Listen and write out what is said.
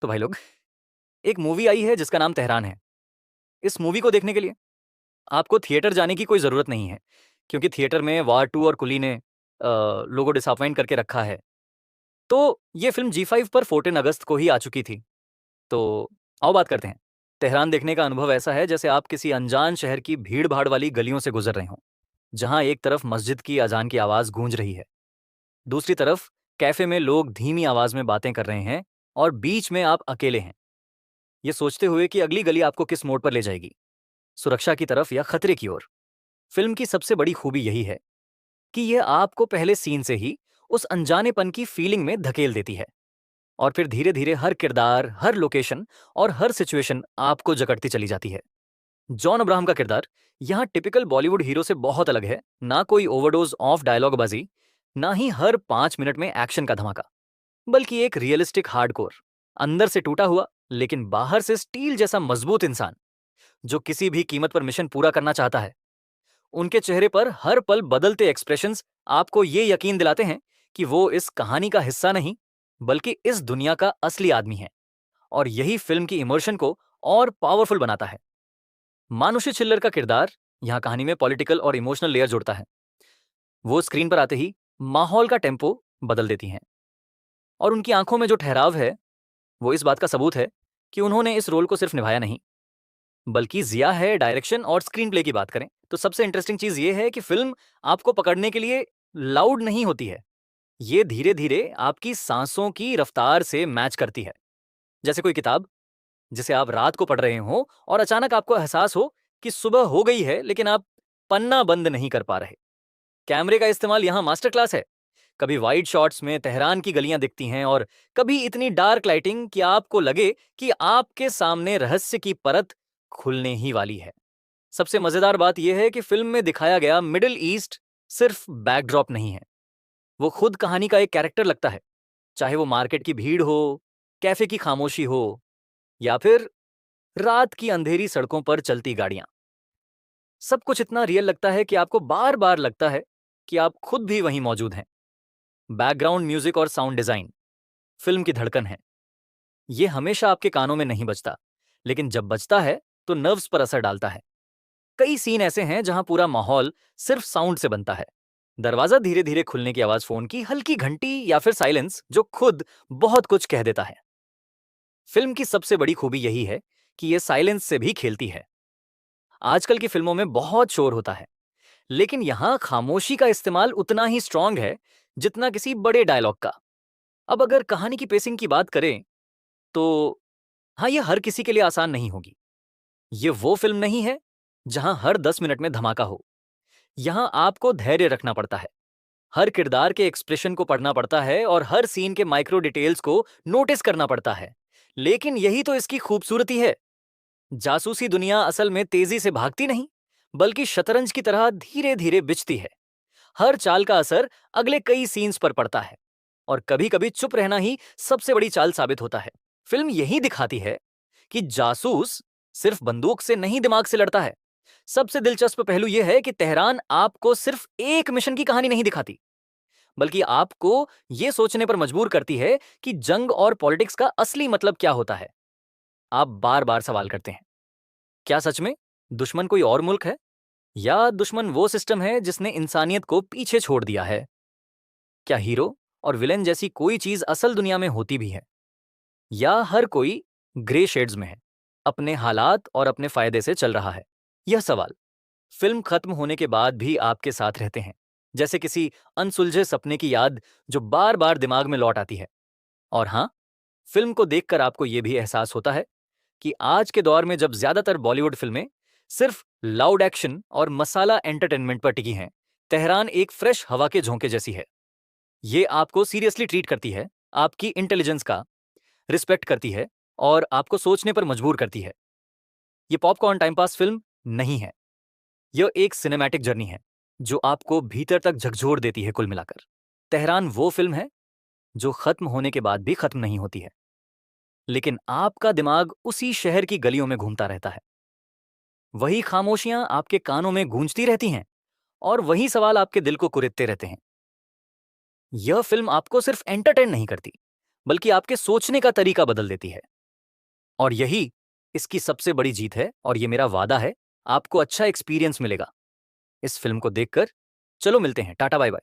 तो भाई लोग, एक मूवी आई है जिसका नाम तेहरान है। इस मूवी को देखने के लिए आपको थिएटर जाने की कोई ज़रूरत नहीं है, क्योंकि थिएटर में वार 2 और कुली ने लोगों डिसअपॉइंट करके रखा है। तो ये फ़िल्म जी5 पर 14 अगस्त को ही आ चुकी थी। तो आओ बात करते हैं। तेहरान देखने का अनुभव ऐसा है जैसे आप किसी अनजान शहर की भीड़-भाड़ वाली गलियों से गुज़र रहे हों, जहाँ एक तरफ मस्जिद की अज़ान की आवाज़ गूंज रही है, दूसरी तरफ कैफ़े में लोग धीमी आवाज़ में बातें कर रहे हैं और बीच में आप अकेले हैं, ये सोचते हुए कि अगली गली आपको किस मोड़ पर ले जाएगी, सुरक्षा की तरफ या खतरे की ओर। फिल्म की सबसे बड़ी खूबी यही है कि यह आपको पहले सीन से ही उस अनजानेपन की फीलिंग में धकेल देती है और फिर धीरे धीरे हर किरदार, हर लोकेशन और हर सिचुएशन आपको जकड़ती चली जाती है। जॉन अब्राहम का किरदार यहाँ टिपिकल बॉलीवुड हीरो से बहुत अलग है। ना कोई ओवरडोज ऑफ डायलॉगबाजी, ना ही हर 5 मिनट में एक्शन का धमाका, बल्कि एक रियलिस्टिक हार्डकोर, अंदर से टूटा हुआ लेकिन बाहर से स्टील जैसा मजबूत इंसान जो किसी भी कीमत पर मिशन पूरा करना चाहता है। उनके चेहरे पर हर पल बदलते एक्सप्रेशंस आपको ये यकीन दिलाते हैं कि वो इस कहानी का हिस्सा नहीं, बल्कि इस दुनिया का असली आदमी है। और यही फिल्म की इमोशन को और पावरफुल बनाता है। मानुषी छिल्लर का किरदार यहाँ कहानी में पॉलिटिकल और इमोशनल लेयर जोड़ता है। वो स्क्रीन पर आते ही माहौल का टेम्पो बदल देती हैं और उनकी आंखों में जो ठहराव है वो इस बात का सबूत है कि उन्होंने इस रोल को सिर्फ निभाया नहीं, बल्कि जिया है। डायरेक्शन और स्क्रीन प्ले की बात करें तो सबसे इंटरेस्टिंग चीज ये है कि फिल्म आपको पकड़ने के लिए लाउड नहीं होती है। ये धीरे धीरे आपकी सांसों की रफ्तार से मैच करती है, जैसे कोई किताब जिसे आप रात को पढ़ रहे हो और अचानक आपको एहसास हो कि सुबह हो गई है, लेकिन आप पन्ना बंद नहीं कर पा रहे। कैमरे का इस्तेमाल यहाँ मास्टर क्लास है। कभी वाइड शॉट्स में तेहरान की गलियां दिखती हैं और कभी इतनी डार्क लाइटिंग कि आपको लगे कि आपके सामने रहस्य की परत खुलने ही वाली है। सबसे मजेदार बात यह है कि फिल्म में दिखाया गया मिडिल ईस्ट सिर्फ बैकड्रॉप नहीं है, वो खुद कहानी का एक कैरेक्टर लगता है। चाहे वो मार्केट की भीड़ हो, कैफे की खामोशी हो, या फिर रात की अंधेरी सड़कों पर चलती गाड़ियां, सब कुछ इतना रियल लगता है कि आपको बार बार लगता है कि आप खुद भी वहीं मौजूद हैं। बैकग्राउंड म्यूजिक और साउंड डिजाइन फिल्म की धड़कन है। ये हमेशा आपके कानों में नहीं बजता, लेकिन जब बजता है तो नर्व्स पर असर डालता है। कई सीन ऐसे हैं जहां पूरा माहौल सिर्फ साउंड से बनता है। दरवाजा धीरे धीरे खुलने की आवाज, फोन की हल्की घंटी, या फिर साइलेंस जो खुद बहुत कुछ कह देता है। फिल्म की सबसे बड़ी खूबी यही है कि यह साइलेंस से भी खेलती है। आजकल की फिल्मों में बहुत शोर होता है, लेकिन यहां खामोशी का इस्तेमाल उतना ही स्ट्रांग है जितना किसी बड़े डायलॉग का। अब अगर कहानी की पेसिंग की बात करें तो हाँ, यह हर किसी के लिए आसान नहीं होगी। ये वो फिल्म नहीं है जहां हर 10 मिनट में धमाका हो। यहां आपको धैर्य रखना पड़ता है, हर किरदार के एक्सप्रेशन को पढ़ना पड़ता है और हर सीन के माइक्रो डिटेल्स को नोटिस करना पड़ता है। लेकिन यही तो इसकी खूबसूरती है। जासूसी दुनिया असल में तेजी से भागती नहीं, बल्कि शतरंज की तरह धीरे धीरे बिछती है। हर चाल का असर अगले कई सीन्स पर पड़ता है और कभी कभी चुप रहना ही सबसे बड़ी चाल साबित होता है। फिल्म यही दिखाती है कि जासूस सिर्फ बंदूक से नहीं, दिमाग से लड़ता है। सबसे दिलचस्प पहलू यह है कि तेहरान आपको सिर्फ एक मिशन की कहानी नहीं दिखाती, बल्कि आपको यह सोचने पर मजबूर करती है कि जंग और पॉलिटिक्स का असली मतलब क्या होता है। आप बार बार सवाल करते हैं, क्या सच में दुश्मन कोई और मुल्क है, या दुश्मन वो सिस्टम है जिसने इंसानियत को पीछे छोड़ दिया है? क्या हीरो और विलेन जैसी कोई चीज असल दुनिया में होती भी है, या हर कोई ग्रे शेड्स में है, अपने हालात और अपने फायदे से चल रहा है? यह सवाल फिल्म खत्म होने के बाद भी आपके साथ रहते हैं, जैसे किसी अनसुलझे सपने की याद जो बार बार दिमाग में लौट आती है। और हाँ, फिल्म को देखकर आपको यह भी एहसास होता है कि आज के दौर में जब ज्यादातर बॉलीवुड फिल्में सिर्फ लाउड एक्शन और मसाला एंटरटेनमेंट पर टिकी हैं, तेहरान एक फ्रेश हवा के झोंके जैसी है। ये आपको सीरियसली ट्रीट करती है, आपकी इंटेलिजेंस का रिस्पेक्ट करती है और आपको सोचने पर मजबूर करती है। ये पॉपकॉर्न टाइम पास फिल्म नहीं है, यह एक सिनेमैटिक जर्नी है जो आपको भीतर तक झकझोर देती है। कुल मिलाकर तेहरान वो फिल्म है जो खत्म होने के बाद भी खत्म नहीं होती है, लेकिन आपका दिमाग उसी शहर की गलियों में घूमता रहता है। वही खामोशियां आपके कानों में गूंजती रहती हैं और वही सवाल आपके दिल को कुरेदते रहते हैं। यह फिल्म आपको सिर्फ एंटरटेन नहीं करती, बल्कि आपके सोचने का तरीका बदल देती है। और यही इसकी सबसे बड़ी जीत है, और ये मेरा वादा है, आपको अच्छा एक्सपीरियंस मिलेगा इस फिल्म को देखकर। चलो मिलते हैं, टाटा बाय बाय।